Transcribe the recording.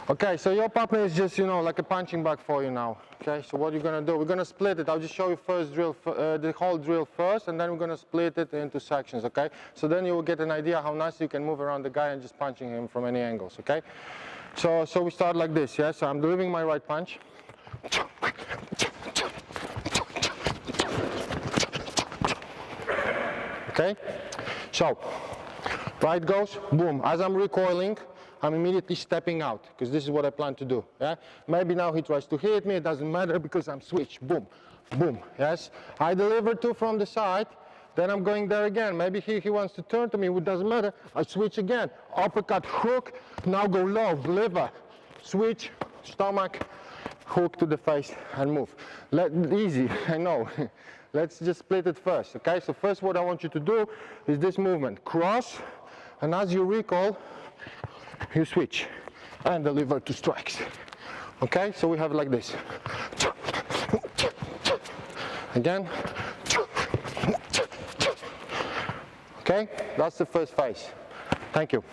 Okay, so your partner is just, like a punching bag for you now. Okay, so what you're gonna do, we're gonna split it. I'll just show you first the whole drill first, and then we're gonna split it into sections, okay? So then you will get an idea how nice you can move around the guy and just punching him from any angles, okay? So we start like this, yeah? So I'm delivering my right punch. Okay, so right goes, boom. As I'm recoiling, I'm immediately stepping out, because this is what I plan to do, yeah? Maybe now he tries to hit me, it doesn't matter because I'm switched, boom, boom, yes? I deliver two from the side, then I'm going there again. Maybe he wants to turn to me, it doesn't matter. I switch again, uppercut, hook, now go low, deliver, switch, stomach, hook to the face and move. Easy, I know. Let's just split it first, okay? So first what I want you to do is this movement, cross, and as you recoil, you switch and deliver two strikes. Okay, so we have like this. Again. Okay, that's the first phase. Thank you.